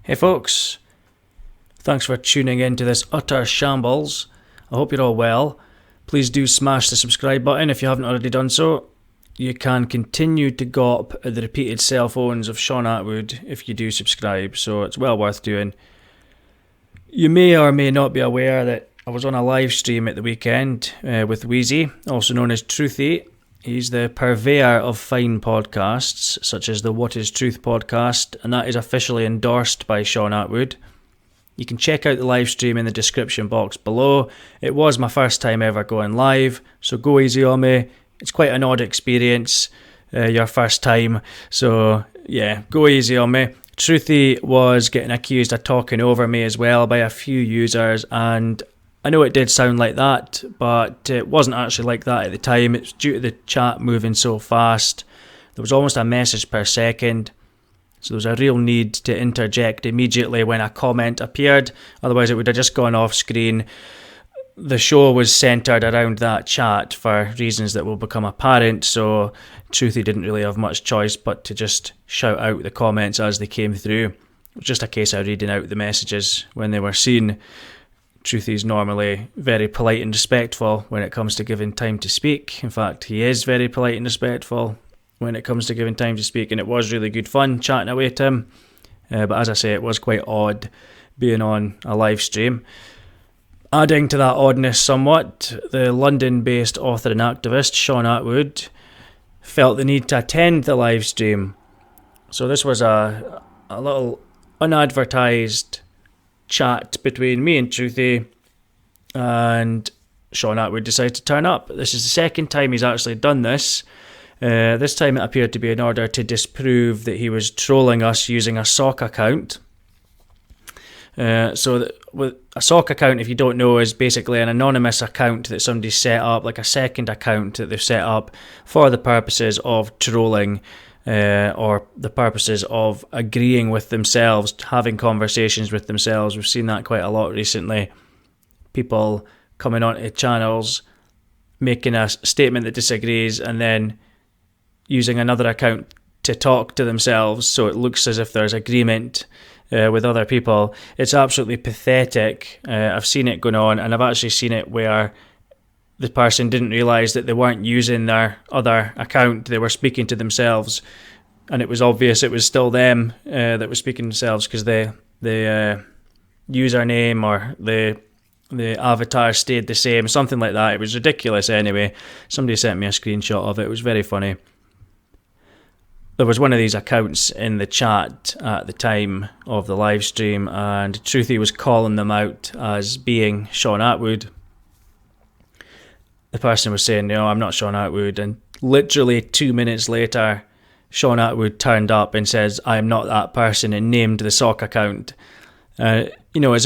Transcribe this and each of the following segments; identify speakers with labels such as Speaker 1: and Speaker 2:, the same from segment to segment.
Speaker 1: Hey folks, thanks for tuning in to this utter shambles. I hope you're all well. Please do smash the subscribe button if you haven't already done so. You can continue to gawp at the repeated cell phones of Shaun Attwood if you do subscribe, so it's well worth doing. You may or may not be aware that I was on a live stream at the weekend with Wheezy, also known as Truthy. He's the purveyor of fine podcasts, such as the What is Truth podcast, and that is officially endorsed by Shaun Attwood. You can check out the live stream in the description box below. It was my first time ever going live, so go easy on me. It's quite an odd experience, your first time, so yeah, go easy on me. Truthy was getting accused of talking over me as well by a few users, and I know it did sound like that, but it wasn't actually like that at the time. It's due to the chat moving so fast. There was almost a message per second, so there was a real need to interject immediately when a comment appeared, otherwise it would have just gone off screen. The show was centred around that chat for reasons that will become apparent, so Truthy didn't really have much choice but to just shout out the comments as they came through. It was just a case of reading out the messages when they were seen. Truthy's normally very polite and respectful when it comes to giving time to speak. In fact, he is very polite and respectful when it comes to giving time to speak, and it was really good fun chatting away to him. But as I say, it was quite odd being on a live stream. Adding to that oddness somewhat, the London-based author and activist Shaun Attwood felt the need to attend the live stream. So this was a little unadvertised chat between me and Truthy, and Shaun Attwood decided to turn up. This is the second time he's actually done this. This time it appeared to be in order to disprove that he was trolling us using a sock account. With a sock account, if you don't know, is basically an anonymous account that somebody set up, like a second account that they've set up for the purposes of trolling, or the purposes of agreeing with themselves, having conversations with themselves. We've seen that quite a lot recently. People coming onto channels, making a statement that disagrees, and then using another account to talk to themselves so it looks as if there's agreement with other people. It's absolutely pathetic. I've seen it going on, and I've actually seen it where the person didn't realise that they weren't using their other account. They were speaking to themselves, and it was obvious it was still them that was speaking to themselves, because the username or the avatar stayed the same, something like that. It was ridiculous anyway. Somebody sent me a screenshot of it. It was very funny. There was one of these accounts in the chat at the time of the live stream, and Truthy was calling them out as being Shaun Attwood. The person was saying, no, I'm not Shaun Attwood, and literally 2 minutes later, Shaun Attwood turned up and says, I am not that person, and named the sock account. As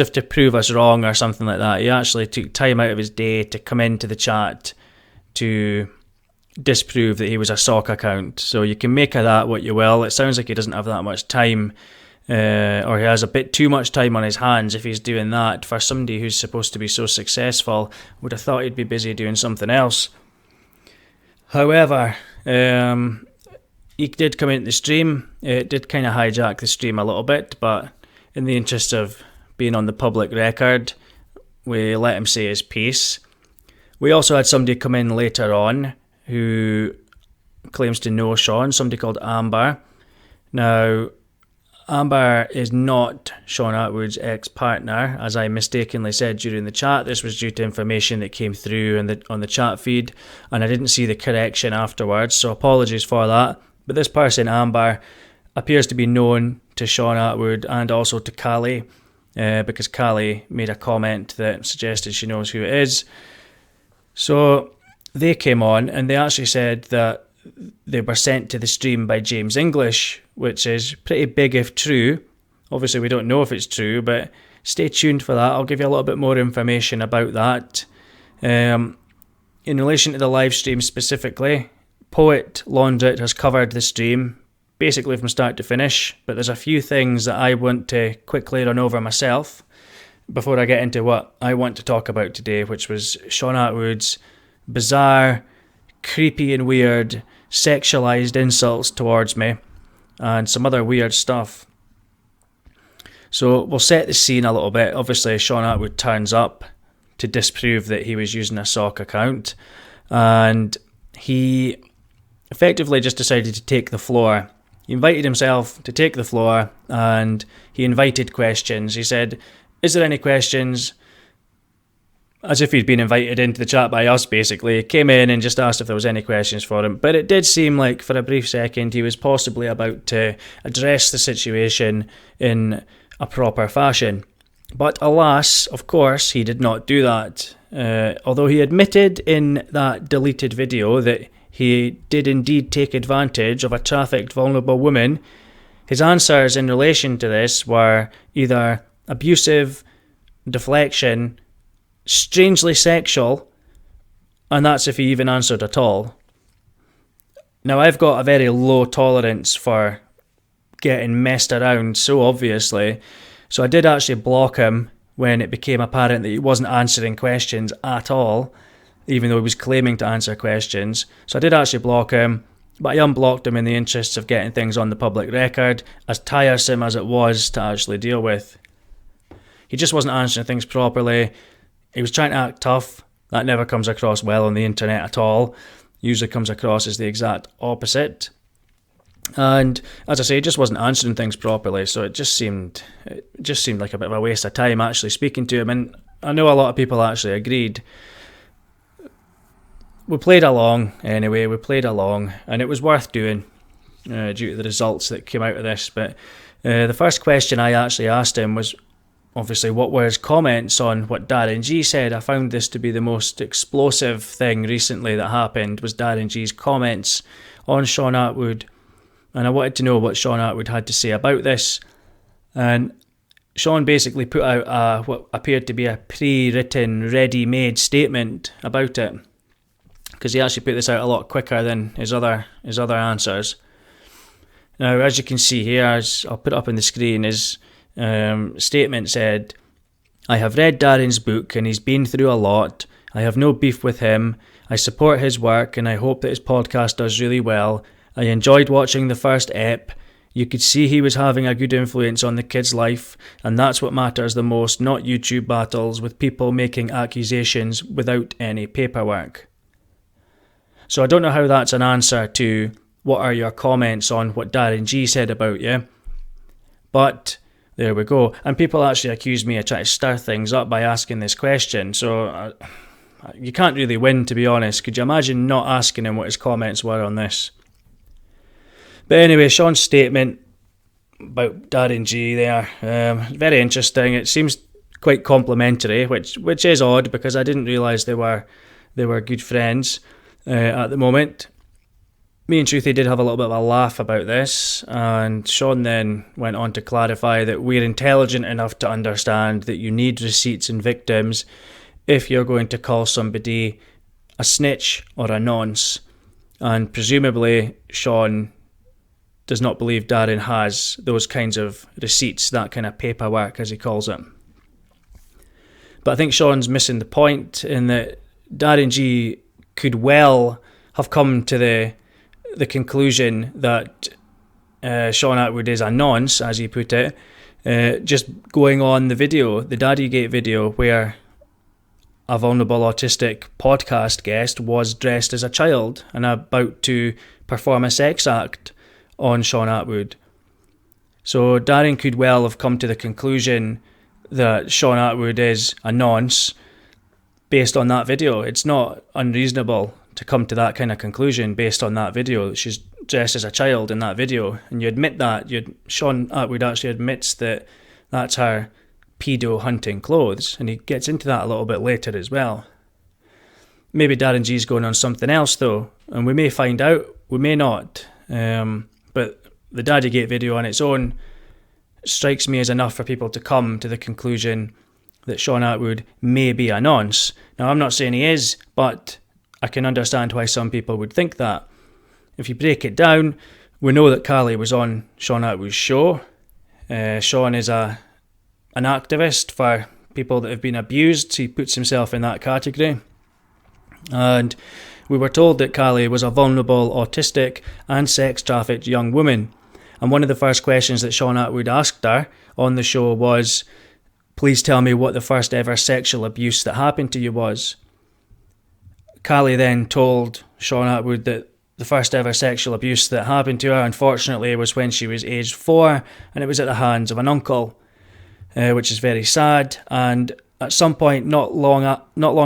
Speaker 1: if to prove us wrong or something like that. He actually took time out of his day to come into the chat to disprove that he was a sock account. So you can make of that what you will. It sounds like he doesn't have that much time, or he has a bit too much time on his hands if he's doing that. For somebody who's supposed to be so successful, would have thought he'd be busy doing something else. However, he did come into the stream. It did kind of hijack the stream a little bit, but in the interest of being on the public record, we let him say his piece. We also had somebody come in later on who claims to know Shaun, somebody called Amber. Now, Amber is not Shaun Attwood's ex-partner, as I mistakenly said during the chat. This was due to information that came through on the chat feed, and I didn't see the correction afterwards, so apologies for that. But this person, Amber, appears to be known to Shaun Attwood and also to Cali, because Cali made a comment that suggested she knows who it is. So they came on and they actually said that they were sent to the stream by James English, which is pretty big if true. Obviously we don't know if it's true, but stay tuned for that. I'll give you a little bit more information about that. In relation to the live stream specifically, Poet Laundrette has covered the stream basically from start to finish, but there's a few things that I want to quickly run over myself before I get into what I want to talk about today, which was Shaun Attwood's bizarre, creepy and weird sexualized insults towards me and some other weird stuff. So we'll set the scene a little bit. Obviously, Shaun Attwood turns up to disprove that he was using a sock account, and he effectively just decided to take the floor. He invited himself to take the floor, and he invited questions. He said, "Is there any questions?" As if he'd been invited into the chat by us, basically. He came in and just asked if there was any questions for him. But it did seem like, for a brief second, he was possibly about to address the situation in a proper fashion. But alas, of course, he did not do that. Although he admitted in that deleted video that he did indeed take advantage of a trafficked vulnerable woman, his answers in relation to this were either abusive, deflection, strangely sexual, and that's if he even answered at all. Now, I've got a very low tolerance for getting messed around so obviously, so I did actually block him when it became apparent that he wasn't answering questions at all, even though he was claiming to answer questions. So I did actually block him, but I unblocked him in the interests of getting things on the public record, as tiresome as it was to actually deal with. He just wasn't answering things properly. He was trying to act tough. That never comes across well on the internet at all. Usually comes across as the exact opposite. And as I say, he just wasn't answering things properly, so it just seemed like a bit of a waste of time actually speaking to him. And I know a lot of people actually agreed. We played along anyway. And it was worth doing due to the results that came out of this. But the first question I actually asked him was, obviously, what were his comments on what Darren G said? I found this to be the most explosive thing recently that happened, was Darren G's comments on Shaun Attwood. And I wanted to know what Shaun Attwood had to say about this. And Shaun basically put out what appeared to be a pre-written, ready-made statement about it, because he actually put this out a lot quicker than his other answers. Now, as you can see here, as I'll put it up on the screen, his statement said, "I have read Darren's book and he's been through a lot. I have no beef with him. I support his work and I hope that his podcast does really well. I enjoyed watching the first ep. You could see he was having a good influence on the kid's life, and that's what matters the most, not YouTube battles with people making accusations without any paperwork." So I don't know how that's an answer to what are your comments on what Darren G said about you, but there we go. And people actually accuse me of trying to stir things up by asking this question, so you can't really win, to be honest. Could you imagine not asking him what his comments were on this? But anyway, Shaun's statement about Darren G there, very interesting. It seems quite complimentary, which is odd, because I didn't realise they were good friends at the moment. Me and Truthy did have a little bit of a laugh about this, and Shaun then went on to clarify that we're intelligent enough to understand that you need receipts and victims if you're going to call somebody a snitch or a nonce. And presumably Shaun does not believe Darren has those kinds of receipts, that kind of paperwork, as he calls it. But I think Shaun's missing the point in that Darren G could well have come to the conclusion that Shaun Attwood is a nonce, as he put it, just going on the video, the Daddygate video, where a vulnerable autistic podcast guest was dressed as a child and about to perform a sex act on Shaun Attwood. So Darren could well have come to the conclusion that Shaun Attwood is a nonce based on that video. It's not unreasonable to come to that kind of conclusion based on that video. She's dressed as a child in that video, and you admit that. Shaun Attwood actually admits that that's her pedo hunting clothes, and he gets into that a little bit later as well. Maybe Darren G's going on something else though, and we may find out, we may not. But the Daddygate video on its own strikes me as enough for people to come to the conclusion that Shaun Attwood may be a nonce. Now, I'm not saying he is, but I can understand why some people would think that. If you break it down, we know that Cali was on Shaun Attwood's show. Shaun is an activist for people that have been abused. He puts himself in that category. And we were told that Cali was a vulnerable, autistic and sex-trafficked young woman. And one of the first questions that Shaun Attwood asked her on the show was, please tell me what the first ever sexual abuse that happened to you was. Cali then told Shaun Attwood that the first ever sexual abuse that happened to her, unfortunately, was when she was aged 4, and it was at the hands of an uncle, which is very sad. And at some point, not long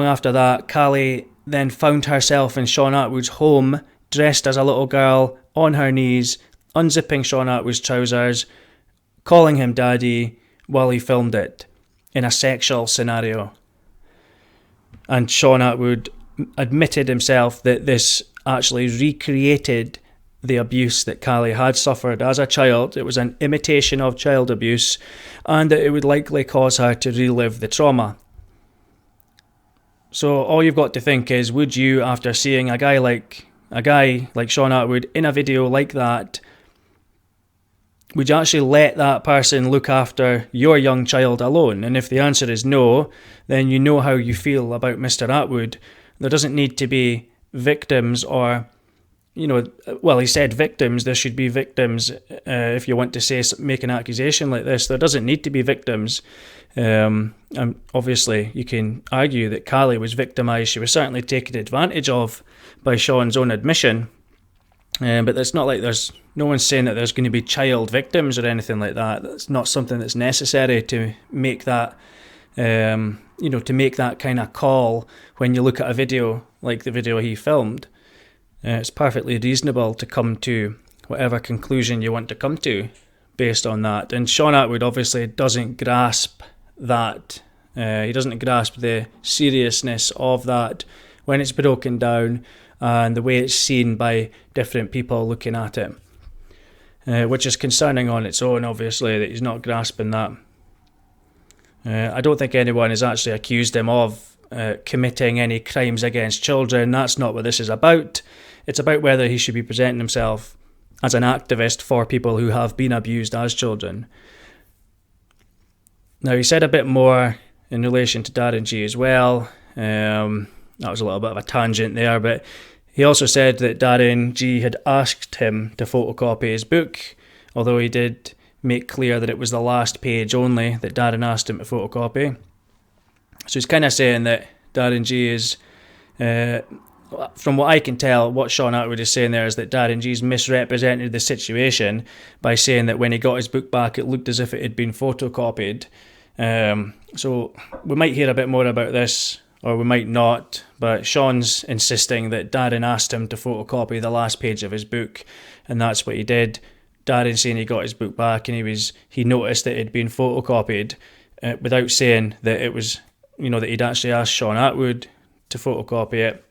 Speaker 1: after that, Cali then found herself in Shaun Attwood's home, dressed as a little girl, on her knees, unzipping Shaun Attwood's trousers, calling him daddy while he filmed it in a sexual scenario. And Shaun Attwood admitted himself that this actually recreated the abuse that Cali had suffered as a child. It was an imitation of child abuse, and that it would likely cause her to relive the trauma. So all you've got to think is, would you, after seeing a guy like Shaun Attwood in a video like that, would you actually let that person look after your young child alone? And if the answer is no, then you know how you feel about Mr. Attwood. There doesn't need to be victims, or, he said victims, there should be victims. If you want to make an accusation like this, there doesn't need to be victims. And obviously you can argue that Cali was victimised. She was certainly taken advantage of by Shaun's own admission. But it's not like there's no one's saying that there's going to be child victims or anything like that. That's not something that's necessary to make that, to make that kind of call when you look at a video like the video he filmed. It's perfectly reasonable to come to whatever conclusion you want to come to based on that. And Shaun Attwood obviously doesn't grasp that. He doesn't grasp the seriousness of that when it's broken down and the way it's seen by different people looking at it, which is concerning on its own, obviously, that he's not grasping that. I don't think anyone has actually accused him of committing any crimes against children. That's not what this is about. It's about whether he should be presenting himself as an activist for people who have been abused as children. Now, he said a bit more in relation to Daddygate as well. That was a little bit of a tangent there, but he also said that Daddygate had asked him to photocopy his book, although he did make clear that it was the last page only that Darren asked him to photocopy. So he's kind of saying that Daddygate is, from what I can tell, what Shaun Attwood is saying there is that Daddygate's misrepresented the situation by saying that when he got his book back, it looked as if it had been photocopied. So we might hear a bit more about this, or we might not, but Shaun's insisting that Darren asked him to photocopy the last page of his book, and that's what he did. Darren's saying he got his book back and he noticed that it had been photocopied, without saying that it was, that he'd actually asked Shaun Attwood to photocopy it.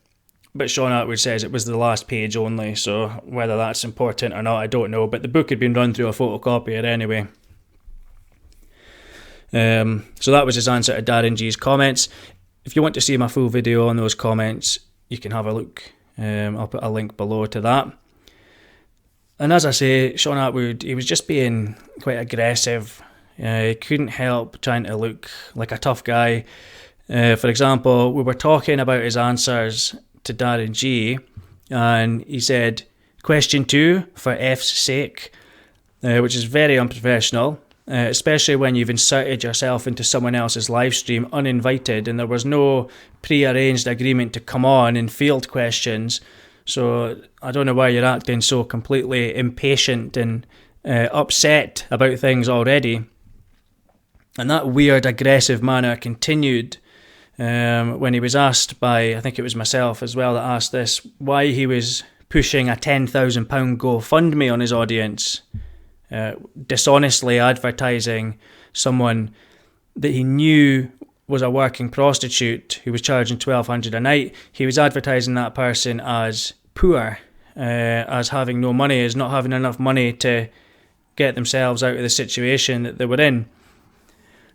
Speaker 1: But Shaun Attwood says it was the last page only, so whether that's important or not, I don't know. But the book had been run through a photocopier anyway. So that was his answer to Daddygate's comments. If you want to see my full video on those comments, you can have a look. I'll put a link below to that. And as I say, Shaun Attwood, he was just being quite aggressive. He couldn't help trying to look like a tough guy. For example, we were talking about his answers to Daddygate, and he said, question 2, for F's sake, which is very unprofessional. Especially when you've inserted yourself into someone else's live stream uninvited and there was no pre-arranged agreement to come on and field questions. So I don't know why you're acting so completely impatient and upset about things already. And that weird aggressive manner continued when he was asked by, I think it was myself as well that asked this, why he was pushing a £10,000 GoFundMe on his audience. Dishonestly advertising someone that he knew was a working prostitute who was charging $1,200 a night. He was advertising that person as poor, as having no money, as not having enough money to get themselves out of the situation that they were in.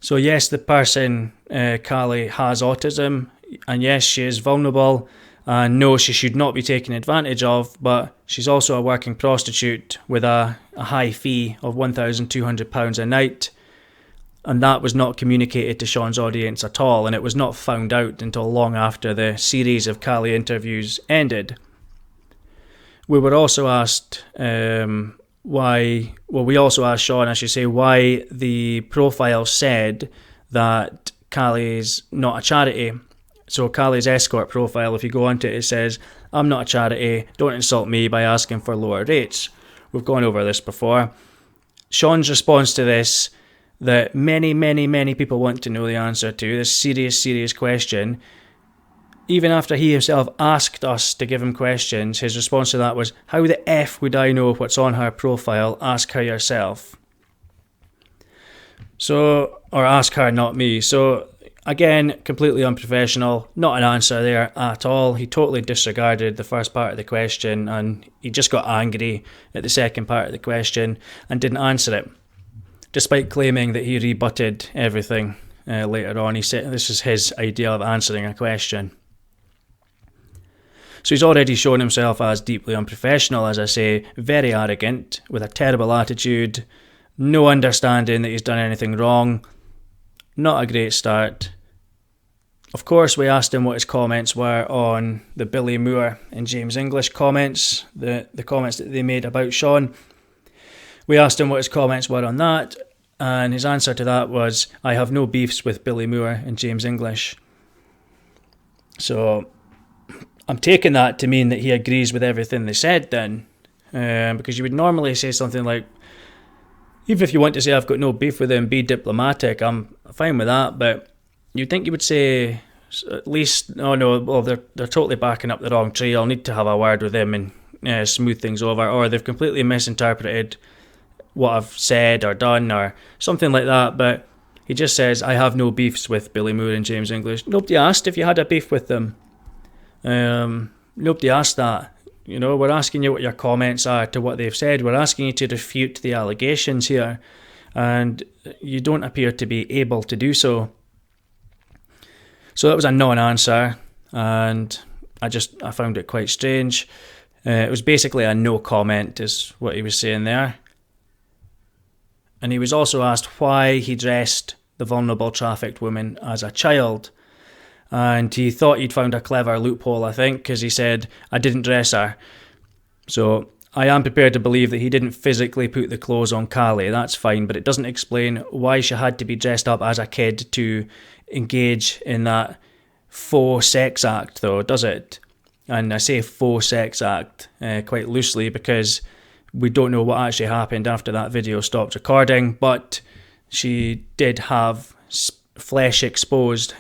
Speaker 1: So yes, the person, Cali, has autism, and yes, she is vulnerable, and no, she should not be taken advantage of, but she's also a working prostitute with a high fee of £1,200 a night, and that was not communicated to Shaun's audience at all, and it was not found out until long after the series of Cali interviews ended. We were also asked we also asked Shaun, I should say, why the profile said that Cali's not a charity. So Cali's escort profile, if you go onto it, it says, I'm not a charity, don't insult me by asking for lower rates. We've gone over this before. Shaun's response to this, that many people want to know the answer to, this serious question, even after he himself asked us to give him questions, his response to that was, how the F would I know what's on her profile? Ask her yourself. So, or ask her, not me. So, again, completely unprofessional, not an answer there at all. He totally disregarded the first part of the question, and he just got angry at the second part of the question and didn't answer it, despite claiming that he rebutted everything later on. He said this is his idea of answering a question. So he's already shown himself as deeply unprofessional, as I say, very arrogant, with a terrible attitude, no understanding that he's done anything wrong. Not a great start. Of course, we asked him what his comments were on the Billy Moore and James English comments, the comments that they made about Shaun. We asked him what his comments were on that, and his answer to that was, I have no beefs with Billy Moore and James English. So I'm taking that to mean that he agrees with everything they said then, because you would normally say something like, even if you want to say I've got no beef with him, be diplomatic, I'm fine with that, but you'd think you would say at least, they're totally backing up the wrong tree, I'll need to have a word with him and smooth things over, or they've completely misinterpreted what I've said or done or something like that. But he just says, I have no beefs with Billy Moore and James English. Nobody asked if you had a beef with them. Nobody asked that. You know, we're asking you what your comments are to what they've said. We're asking you to refute the allegations here, and you don't appear to be able to do so. So that was a non-answer, and I found it quite strange. It was basically a no comment is what he was saying there. And he was also asked why he dressed the vulnerable trafficked woman as a child. And he thought he'd found a clever loophole, I think, because he said, I didn't dress her. So I am prepared to believe that he didn't physically put the clothes on Cali, that's fine, but it doesn't explain why she had to be dressed up as a kid to engage in that faux sex act, though, does it? And I say faux sex act quite loosely because we don't know what actually happened after that video stopped recording, but she did have flesh exposed.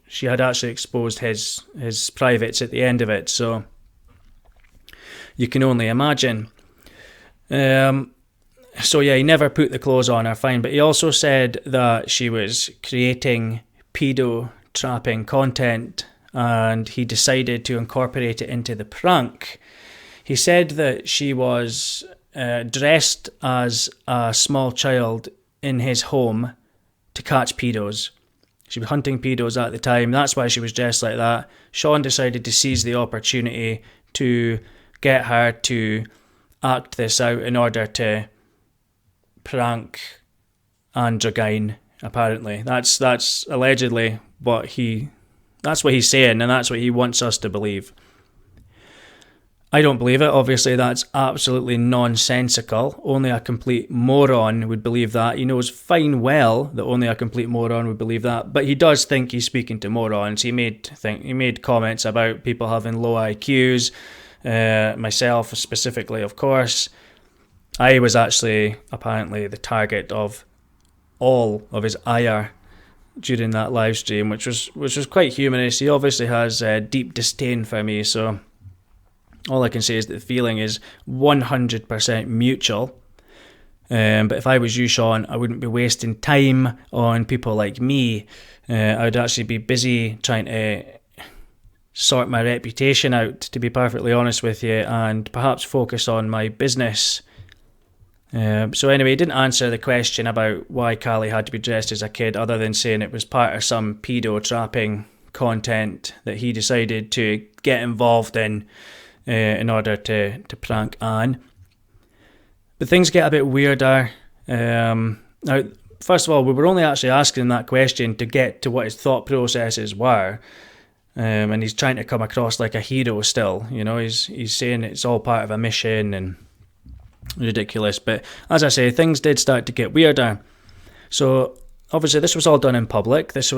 Speaker 1: She had actually exposed his privates at the end of it, so you can only imagine. So yeah, he never put the clothes on her, fine, but he also said that she was creating pedo-trapping content and he decided to incorporate it into the prank. He said that she was dressed as a small child in his home to catch pedos. She was hunting pedos at the time, that's why she was dressed like that. Shaun decided to seize the opportunity to get her to act this out in order to prank Androgyne, apparently. That's allegedly that's what he's saying, and that's what he wants us to believe. I don't believe it. Obviously, that's absolutely nonsensical. Only a complete moron would believe that. He knows fine well that only a complete moron would believe that, but he does think he's speaking to morons. He made comments about people having low IQs, myself specifically, of course. I was actually apparently the target of all of his ire during that live stream, which was quite humorous. He obviously has deep disdain for me, so all I can say is that the feeling is 100% mutual. But if I was you, Shaun, I wouldn't be wasting time on people like me. I would actually be busy trying to sort my reputation out, to be perfectly honest with you, and perhaps focus on my business. So anyway, he didn't answer the question about why Cali had to be dressed as a kid, other than saying it was part of some pedo trapping content that he decided to get involved in order to prank Anne. But things get a bit weirder. Now, first of all, we were only actually asking that question to get to what his thought processes were. And he's trying to come across like a hero still. You know, he's saying it's all part of a mission and ridiculous. But as I say, things did start to get weirder. So obviously this was all done in public. It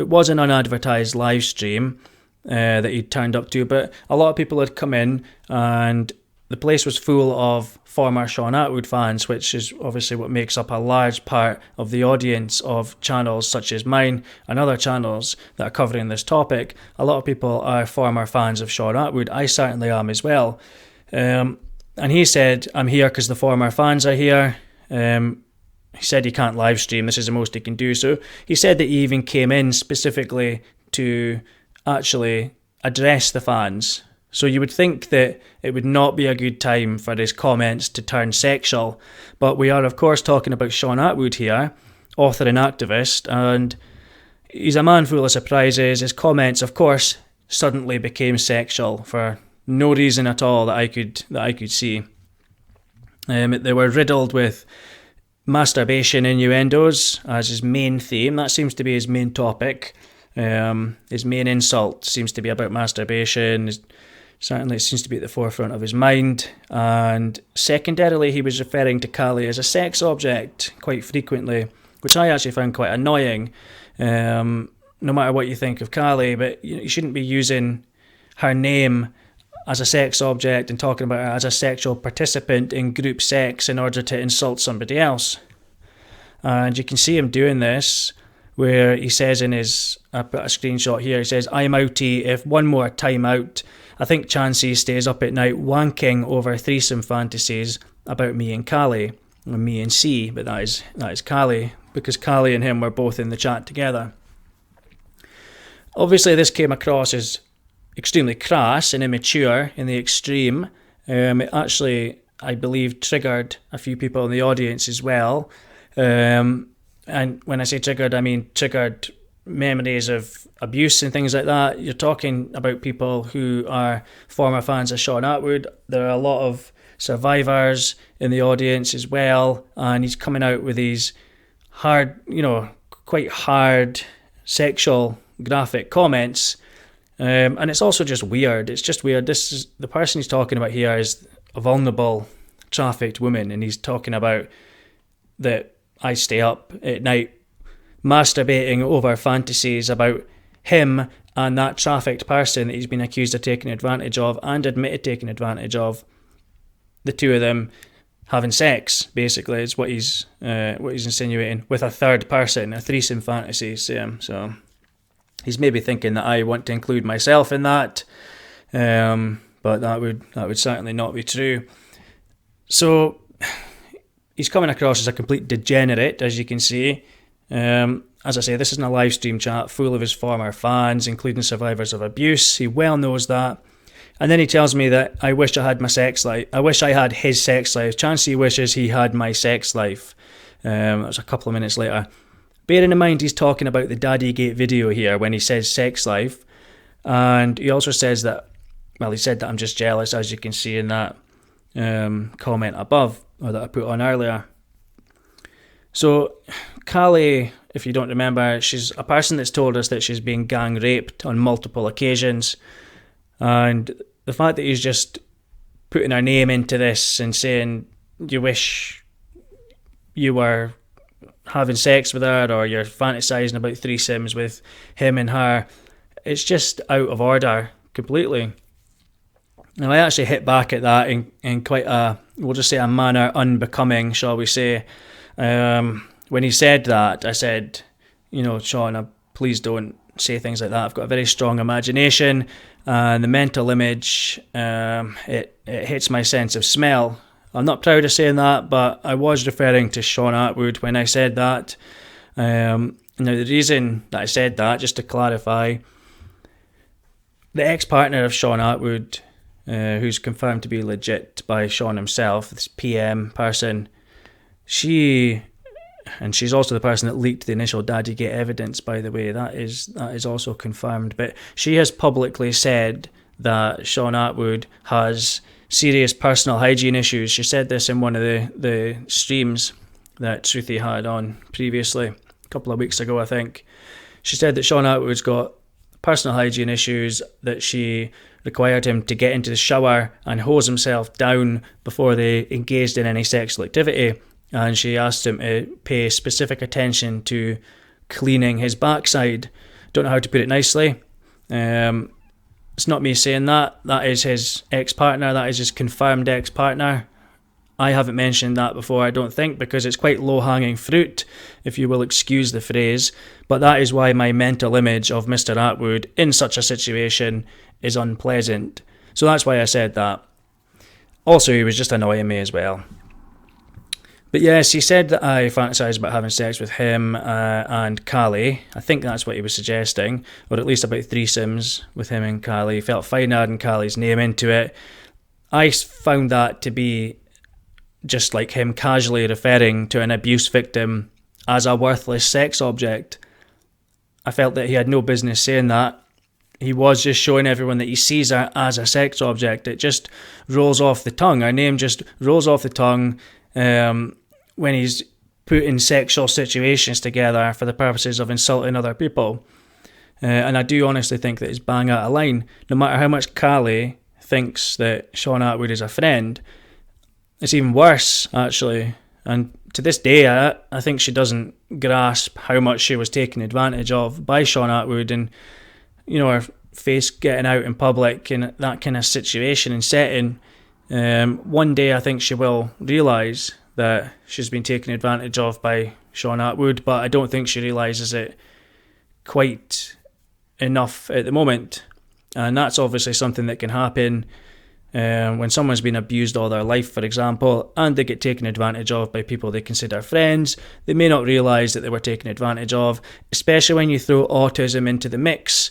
Speaker 1: was an unadvertised live stream that he turned up to, but a lot of people had come in, and the place was full of former Shaun Attwood fans, which is obviously what makes up a large part of the audience of channels such as mine and other channels that are covering this topic. A lot of people are former fans of Shaun Attwood. I certainly am as well. And he said, I'm here because the former fans are here. He said he can't live stream. This is the most he can do. So he said that he even came in specifically to actually address the fans. So you would think that it would not be a good time for his comments to turn sexual. But we are, of course, talking about Shaun Attwood here, author and activist, and he's a man full of surprises. His comments, of course, suddenly became sexual for no reason at all that I could see. They were riddled with masturbation innuendos as his main theme. That seems to be his main topic. His main insult seems to be about masturbation. Certainly it seems to be at the forefront of his mind. And secondarily, he was referring to Cali as a sex object quite frequently, which I actually found quite annoying. No matter what you think of Cali, but you shouldn't be using her name as a sex object and talking about her as a sexual participant in group sex in order to insult somebody else. And you can see him doing this, where he says I put a screenshot here, he says, I'm outie if one more time out. I think Chansey stays up at night wanking over threesome fantasies about me and Cali, or me and C, but that is Cali, because Cali and him were both in the chat together. Obviously this came across as extremely crass and immature in the extreme. It actually, I believe, triggered a few people in the audience as well. And when I say triggered, I mean triggered memories of abuse and things like that. You're talking about people who are former fans of Shaun Attwood. There are a lot of survivors in the audience as well, and he's coming out with these hard, quite hard sexual graphic comments. And it's also just weird. It's just weird. This is the person he's talking about here is a vulnerable, trafficked woman, and he's talking about that I stay up at night masturbating over fantasies about him and that trafficked person that he's been accused of taking advantage of and admitted taking advantage of. The two of them having sex, basically, is what he's insinuating, with a third person, a threesome fantasy. So he's maybe thinking that I want to include myself in that, but that would certainly not be true. So he's coming across as a complete degenerate, as you can see. As I say, this isn't a live stream chat full of his former fans, including survivors of abuse. He well knows that. And then he tells me that I wish I had my sex life. I wish I had his sex life. Chansey wishes he had my sex life. That was a couple of minutes later. Bearing in mind he's talking about the Daddygate video here when he says sex life. And he also says that, he said that I'm just jealous, as you can see in that comment above, or that I put on earlier. So Cali, if you don't remember, she's a person that's told us that she's been gang raped on multiple occasions. And the fact that he's just putting her name into this and saying you wish you were having sex with her or you're fantasizing about threesomes with him and her, it's just out of order completely. And I actually hit back at that in quite a, we'll just say a manner unbecoming, shall we say. When he said that, I said, Shaun, please don't say things like that. I've got a very strong imagination, and the mental image, it hits my sense of smell. I'm not proud of saying that, but I was referring to Shaun Attwood when I said that. Now, the reason that I said that, just to clarify, the ex-partner of Shaun Attwood, who's confirmed to be legit by Shaun himself, this PM person, she's also the person that leaked the initial Daddygate evidence, by the way. That is also confirmed. But she has publicly said that Shaun Attwood has serious personal hygiene issues. She said this in one of the streams that Shruti had on previously, a couple of weeks ago, I think. She said that Shaun Attwood's got personal hygiene issues, that she required him to get into the shower and hose himself down before they engaged in any sexual activity, and she asked him to pay specific attention to cleaning his backside. Don't know how to put it nicely. It's not me saying that. That is his ex-partner. That is his confirmed ex-partner. I haven't mentioned that before, I don't think, because it's quite low-hanging fruit, if you will excuse the phrase. But that is why my mental image of Mr. Attwood in such a situation is unpleasant. So that's why I said that. Also, he was just annoying me as well. But yes, he said that I fantasise about having sex with him and Cali. I think that's what he was suggesting, or at least about threesomes with him and Cali. He felt fine adding Cali's name into it. I found that to be just like him casually referring to an abuse victim as a worthless sex object. I felt that he had no business saying that. He was just showing everyone that he sees her as a sex object. It just rolls off the tongue. Her name just rolls off the tongue when he's put in sexual situations together for the purposes of insulting other people. And I do honestly think that it's bang out of line. No matter how much Cali thinks that Shaun Attwood is a friend, it's even worse, actually. And to this day, I think she doesn't grasp how much she was taken advantage of by Shaun Attwood, and, you know, her face getting out in public in that kind of situation and setting. One day I think she will realise that she's been taken advantage of by Shaun Attwood, but I don't think she realises it quite enough at the moment. And that's obviously something that can happen when someone's been abused all their life, for example, and they get taken advantage of by people they consider friends. They may not realise that they were taken advantage of, especially when you throw autism into the mix.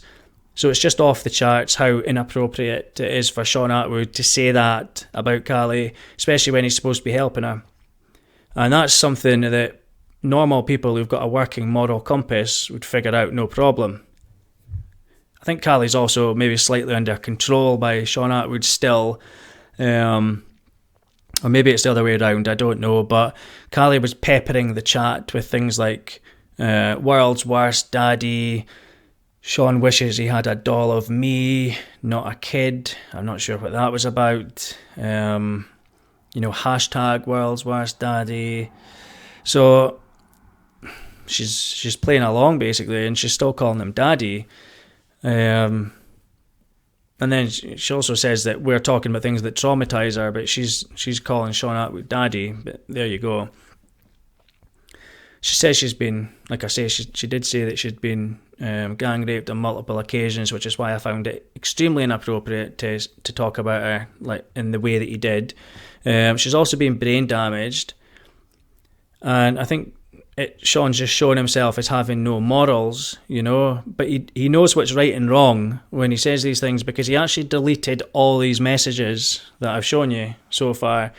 Speaker 1: So it's just off the charts how inappropriate it is for Shaun Attwood to say that about Cali, especially when he's supposed to be helping her. And that's something that normal people who've got a working moral compass would figure out no problem. I think Cali's also maybe slightly under control by Shaun Attwood still, or maybe it's the other way around, I don't know, but Cali was peppering the chat with things like world's worst daddy, Shaun wishes he had a doll of me, not a kid. I'm not sure what that was about. Hashtag world's worst daddy. So she's playing along basically, and she's still calling him daddy. And then she also says that we're talking about things that traumatise her, but she's calling Shaun Attwood daddy. But there you go. She says she's been, like I say, she did say that she'd been gang raped on multiple occasions, which is why I found it extremely inappropriate to talk about her like in the way that he did. She's also been brain damaged, and I think Shaun's just shown himself as having no morals, but he knows what's right and wrong when he says these things, because he actually deleted all these messages that I've shown you so far.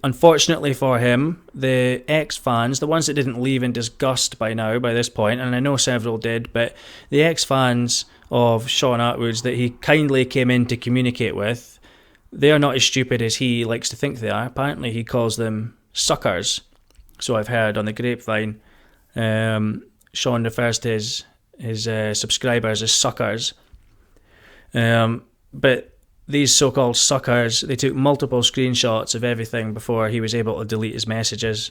Speaker 1: Unfortunately for him, the ex-fans, the ones that didn't leave in disgust by this point, and I know several did, but the ex-fans of Shaun Attwood's that he kindly came in to communicate with, they are not as stupid as he likes to think they are. Apparently he calls them suckers. So I've heard on the grapevine. Shaun refers to his subscribers as suckers. But these so-called suckers, they took multiple screenshots of everything before he was able to delete his messages.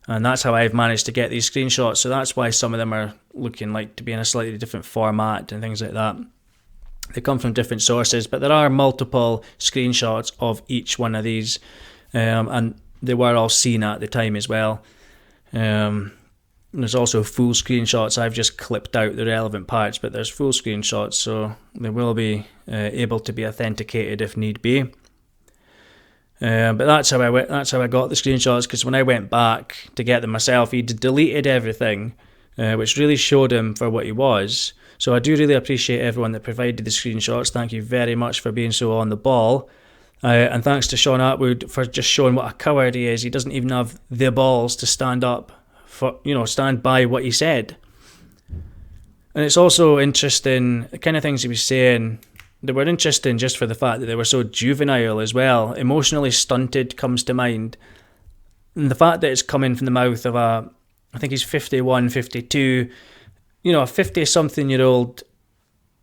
Speaker 1: And that's how I've managed to get these screenshots. So that's why some of them are looking like to be in a slightly different format and things like that. They come from different sources, but there are multiple screenshots of each one of these. And they were all seen at the time as well. There's also full screenshots. I've just clipped out the relevant parts, but there's full screenshots, so they will be able to be authenticated if need be. But that's how I got the screenshots, because when I went back to get them myself, he'd deleted everything, which really showed him for what he was. So I do really appreciate everyone that provided the screenshots. Thank you very much for being so on the ball. And thanks to Shaun Attwood for just showing what a coward he is. He doesn't even have the balls to stand up stand by what he said. And it's also interesting, the kind of things he was saying, they were interesting just for the fact that they were so juvenile as well. Emotionally stunted comes to mind. And the fact that it's coming from the mouth of I think he's 51, 52, a 50-something-year-old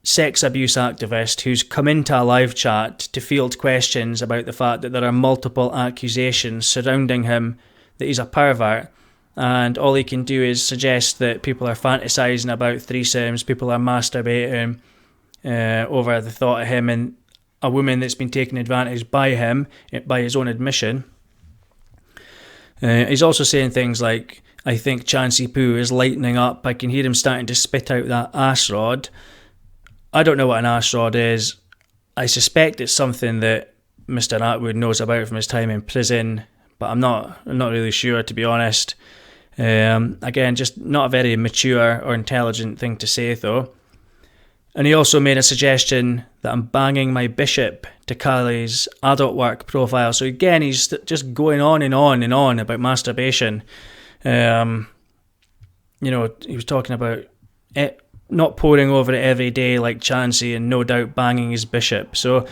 Speaker 1: sex abuse activist who's come into a live chat to field questions about the fact that there are multiple accusations surrounding him that he's a pervert, and all he can do is suggest that people are fantasizing about threesomes, people are masturbating over the thought of him and a woman that's been taken advantage by him, by his own admission. He's also saying things like, I think Chansey Poo is lightening up, I can hear him starting to spit out that ass rod. I don't know what an ass rod is. I suspect it's something that Mr. Attwood knows about from his time in prison, but I'm not really sure, to be honest. Again, just not a very mature or intelligent thing to say, though. And he also made a suggestion that I'm banging my bishop to Cali's adult work profile. So again, he's just going on and on and on about masturbation. He was talking about it, not poring over it every day like Chansey, and no doubt banging his bishop. So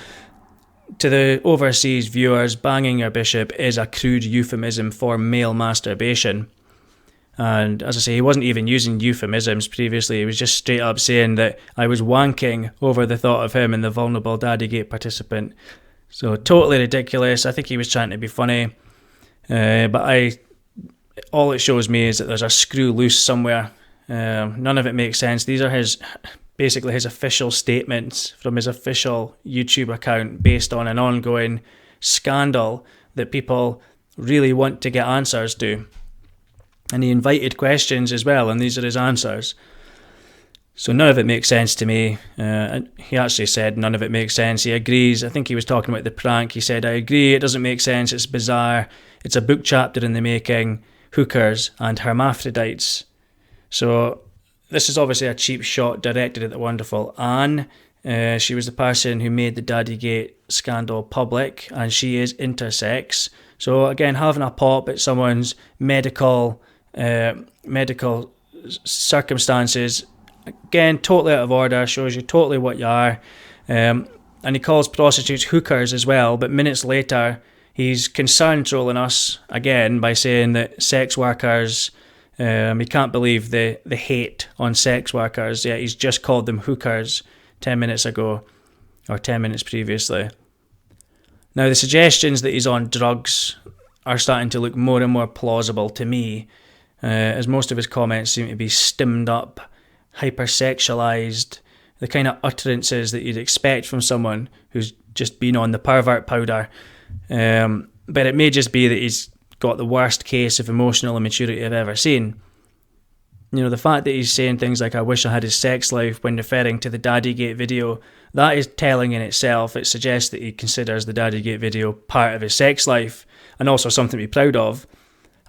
Speaker 1: to the overseas viewers, banging your bishop is a crude euphemism for male masturbation. And as I say, he wasn't even using euphemisms previously. He was just straight up saying that I was wanking over the thought of him and the vulnerable Daddygate participant. So totally ridiculous. I think he was trying to be funny. But all it shows me is that there's a screw loose somewhere. None of it makes sense. These are basically his official statements from his official YouTube account based on an ongoing scandal that people really want to get answers to. And he invited questions as well, and these are his answers. So none of it makes sense to me. He actually said none of it makes sense. He agrees. I think he was talking about the prank. He said, I agree, it doesn't make sense, it's bizarre. It's a book chapter in the making. Hookers and hermaphrodites. So this is obviously a cheap shot directed at the wonderful Anne. She was the person who made the Daddygate scandal public, and she is intersex. So again, having a pop at someone's medical circumstances, again, totally out of order, shows you totally what you are. And he calls prostitutes hookers as well, but minutes later he's concern trolling us again by saying that sex workers, he can't believe the hate on sex workers, yet he's just called them hookers 10 minutes ago, or 10 minutes previously. Now, the suggestions that he's on drugs are starting to look more and more plausible to me, as most of his comments seem to be stimmed up, hypersexualized, the kind of utterances that you'd expect from someone who's just been on the pervert powder. But it may just be that he's got the worst case of emotional immaturity I've ever seen. The fact that he's saying things like, I wish I had his sex life when referring to the Daddygate video, that is telling in itself. It suggests that he considers the Daddygate video part of his sex life and also something to be proud of.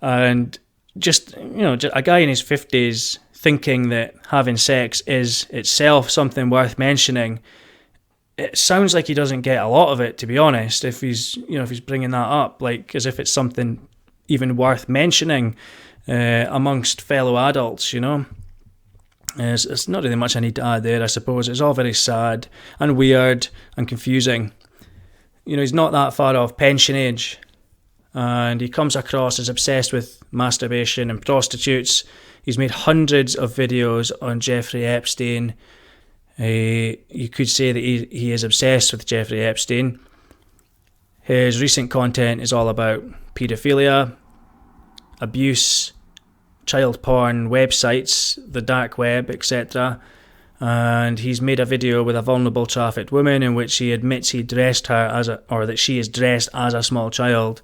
Speaker 1: And just a guy in his 50s thinking that having sex is itself something worth mentioning, it sounds like he doesn't get a lot of it, to be honest, if he's bringing that up, like as if it's something even worth mentioning amongst fellow adults, It's not really much I need to add there, I suppose. It's all very sad and weird and confusing. He's not that far off pension age, and he comes across as obsessed with masturbation and prostitutes. He's made hundreds of videos on Jeffrey Epstein. You could say that he is obsessed with Jeffrey Epstein. His recent content is all about paedophilia, abuse, child porn, websites, the dark web, etc. And he's made a video with a vulnerable trafficked woman in which he admits he dressed her or that she is dressed as a small child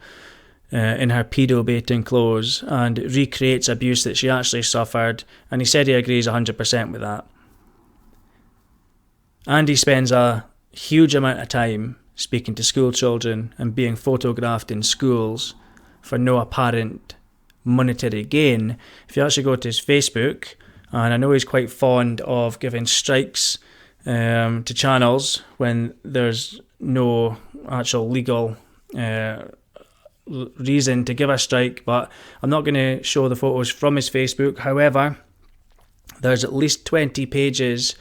Speaker 1: in her pedo-baiting clothes, and recreates abuse that she actually suffered, and he said he agrees 100% with that. And he spends a huge amount of time speaking to school children and being photographed in schools for no apparent monetary gain. If you actually go to his Facebook, and I know he's quite fond of giving strikes to channels when there's no actual legal reason to give a strike, but I'm not going to show the photos from his Facebook. However, there's at least 20 pages,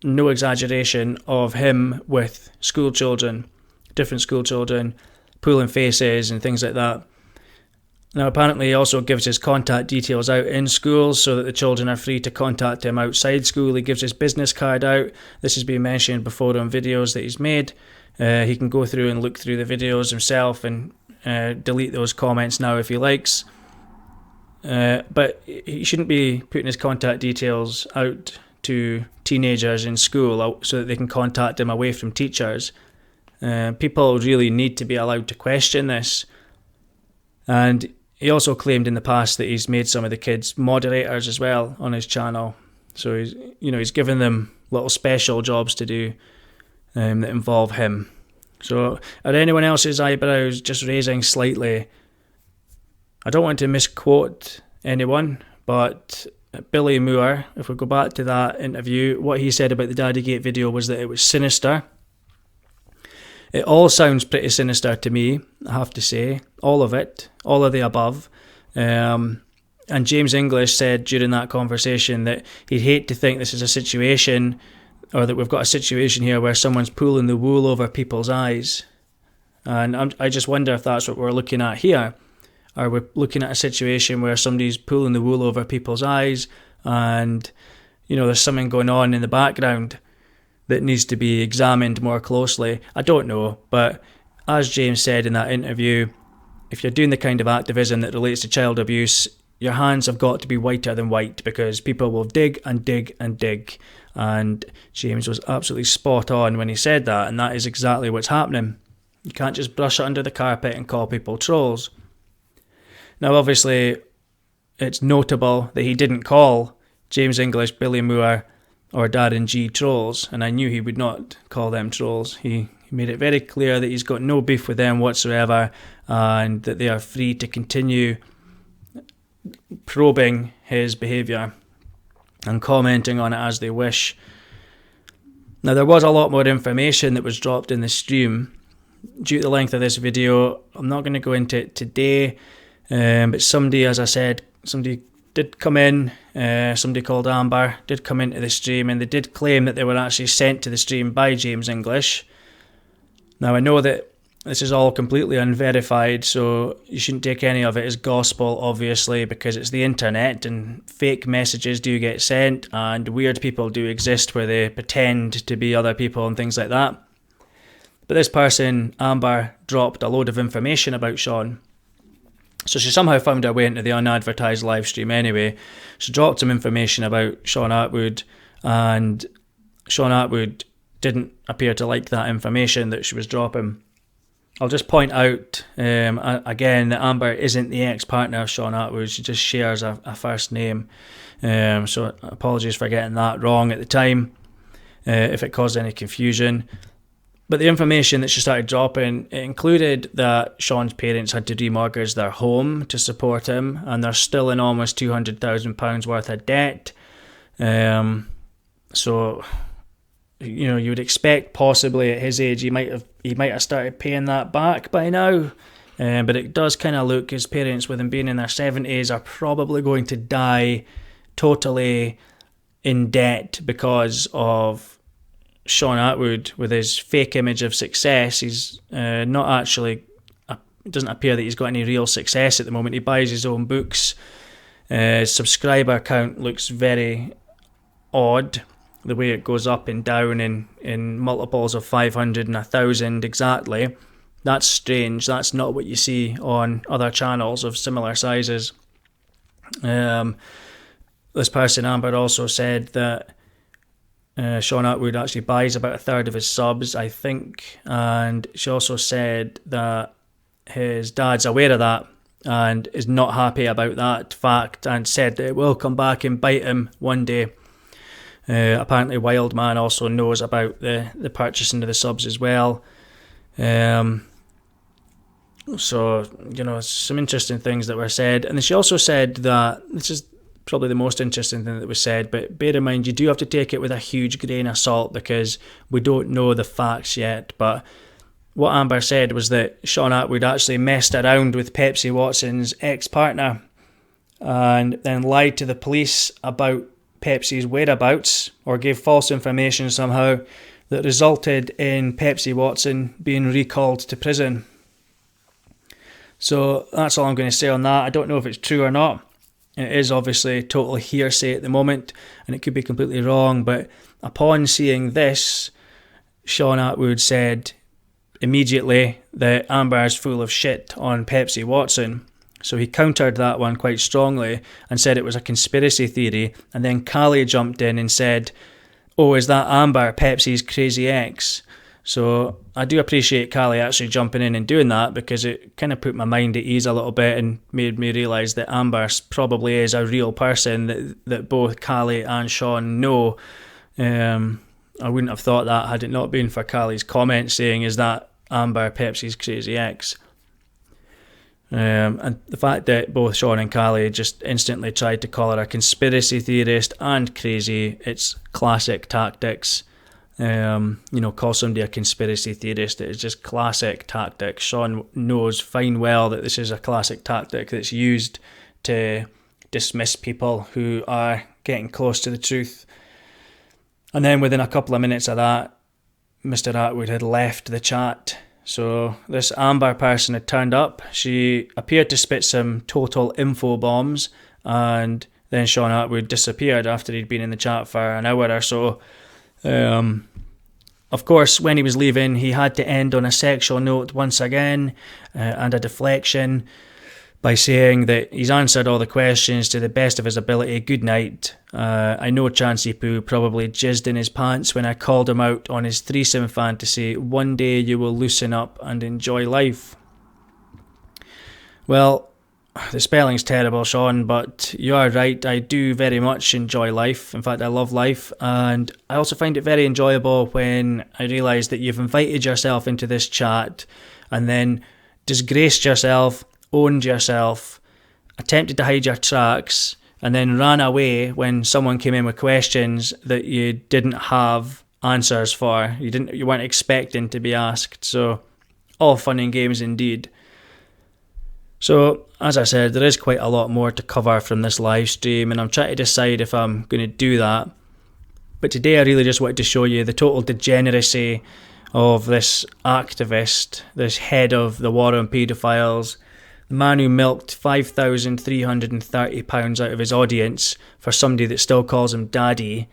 Speaker 1: no exaggeration, of him with school children, different school children, pulling faces and things like that. Now, apparently he also gives his contact details out in schools so that the children are free to contact him outside school. He gives his business card out. This has been mentioned before on videos that he's made. He can go through and look through the videos himself and delete those comments now if he likes. But he shouldn't be putting his contact details out to teenagers in school so that they can contact him away from teachers. People really need to be allowed to question this. And he also claimed in the past that he's made some of the kids moderators as well on his channel. So he's given them little special jobs to do that involve him. So are anyone else's eyebrows just raising slightly? I don't want to misquote anyone, but Billy Moore, if we go back to that interview, what he said about the Daddygate video was that it was sinister. It all sounds pretty sinister to me, I have to say. All of it. All of the above. And James English said during that conversation that he'd hate to think this is a situation, or that we've got a situation here where someone's pulling the wool over people's eyes. And I just wonder if that's what we're looking at here. Are we looking at a situation where somebody's pulling the wool over people's eyes and, there's something going on in the background that needs to be examined more closely? I don't know, but as James said in that interview, if you're doing the kind of activism that relates to child abuse, your hands have got to be whiter than white, because people will dig and dig and dig. And James was absolutely spot on when he said that, and that is exactly what's happening. You can't just brush it under the carpet and call people trolls. Now, obviously, it's notable that he didn't call James English, Billy Moore, or Darren G trolls, and I knew he would not call them trolls. He made it very clear that he's got no beef with them whatsoever, and that they are free to continue probing his behaviour and commenting on it as they wish. Now, there was a lot more information that was dropped in the stream. Due to the length of this video, I'm not going to go into it today, but somebody, as I said, somebody did come in, somebody called Amber, did come into the stream, and they did claim that they were actually sent to the stream by James English. Now, I know that this is all completely unverified, so you shouldn't take any of it as gospel, obviously, because it's the internet and fake messages do get sent and weird people do exist where they pretend to be other people and things like that. But this person, Amber, dropped a load of information about Shaun. So she somehow found her way into the unadvertised live stream anyway. She dropped some information about Shaun Attwood, and Shaun Attwood didn't appear to like that information that she was dropping. I'll just point out again that Amber isn't the ex-partner of Shaun Attwood. She just shares a first name. So apologies for getting that wrong at the time, if it caused any confusion. But the information that she started dropping, it included that Shaun's parents had to remortgage their home to support him, and they're still in almost £200,000 worth of debt. So, you would expect possibly at his age he might have started paying that back by now. But it does kind of look, his parents, with him being in their 70s, are probably going to die totally in debt because of Shaun Attwood. With his fake image of success, he's not actually, it doesn't appear that he's got any real success at the moment. He buys his own books. His subscriber count looks very odd, the way it goes up and down in multiples of 500 and 1,000 exactly. That's strange. That's not what you see on other channels of similar sizes. This person, Amber, also said that Shaun Attwood actually buys about a third of his subs, I think, and she also said that his dad's aware of that and is not happy about that fact, and said that it will come back and bite him one day. Apparently Wildman also knows about the purchasing of the subs as well. So, some interesting things that were said. And then she also said that, this is probably the most interesting thing that was said, but bear in mind, you do have to take it with a huge grain of salt because we don't know the facts yet. But what Amber said was that Shaun Attwood actually messed around with Pepsi Watson's ex-partner and then lied to the police about Pepsi's whereabouts, or gave false information somehow that resulted in Pepsi Watson being recalled to prison. So that's all I'm going to say on that. I don't know if it's true or not. It is obviously total hearsay at the moment, and it could be completely wrong, but upon seeing this, Shaun Attwood said immediately that Amber's full of shit on Pepsi Watson. So he countered that one quite strongly and said it was a conspiracy theory, and then Cali jumped in and said, "Oh, is that Amber, Pepsi's crazy ex?" So I do appreciate Cali actually jumping in and doing that, because it kind of put my mind at ease a little bit and made me realise that Amber probably is a real person that both Cali and Shaun know. I wouldn't have thought that had it not been for Cali's comment saying, "Is that Amber, Pepsi's crazy ex?" And the fact that both Shaun and Cali just instantly tried to call her a conspiracy theorist and crazy, it's classic tactics. Call somebody a conspiracy theorist. It is just classic tactics. Shaun knows fine well that this is a classic tactic that's used to dismiss people who are getting close to the truth. And then within a couple of minutes of that, Mr. Attwood had left the chat. So this Amber person had turned up. She appeared to spit some total info bombs, and then Shaun Attwood disappeared after he'd been in the chat for an hour or so. Of course, when he was leaving, he had to end on a sexual note once again, and a deflection by saying that he's answered all the questions to the best of his ability. Good night. I know Chancey Poo probably jizzed in his pants when I called him out on his threesome fantasy. One day you will loosen up and enjoy life. Well, the spelling's terrible, Shaun, but you are right. I do very much enjoy life. In fact, I love life. And I also find it very enjoyable when I realise that you've invited yourself into this chat and then disgraced yourself, owned yourself, attempted to hide your tracks, and then ran away when someone came in with questions that you didn't have answers for. You weren't expecting to be asked. So all fun and games indeed. So, as I said, there is quite a lot more to cover from this live stream, and I'm trying to decide if I'm going to do that. But today I really just wanted to show you the total degeneracy of this activist, this head of the war on paedophiles, the man who milked £5,330 out of his audience for somebody that still calls him daddy,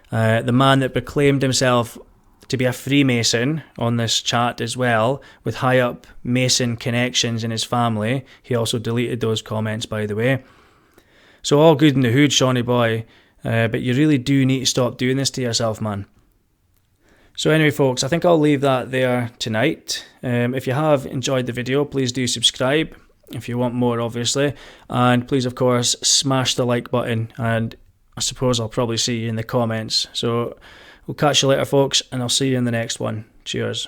Speaker 1: the man that proclaimed himself to be a Freemason on this chat as well, with high-up Mason connections in his family. He also deleted those comments, by the way. So all good in the hood, Shawnee boy, but you really do need to stop doing this to yourself, man. So anyway, folks, I think I'll leave that there tonight. If you have enjoyed the video, please do subscribe if you want more, obviously. And please, of course, smash the like button, and I suppose I'll probably see you in the comments. So we'll catch you later, folks, and I'll see you in the next one. Cheers.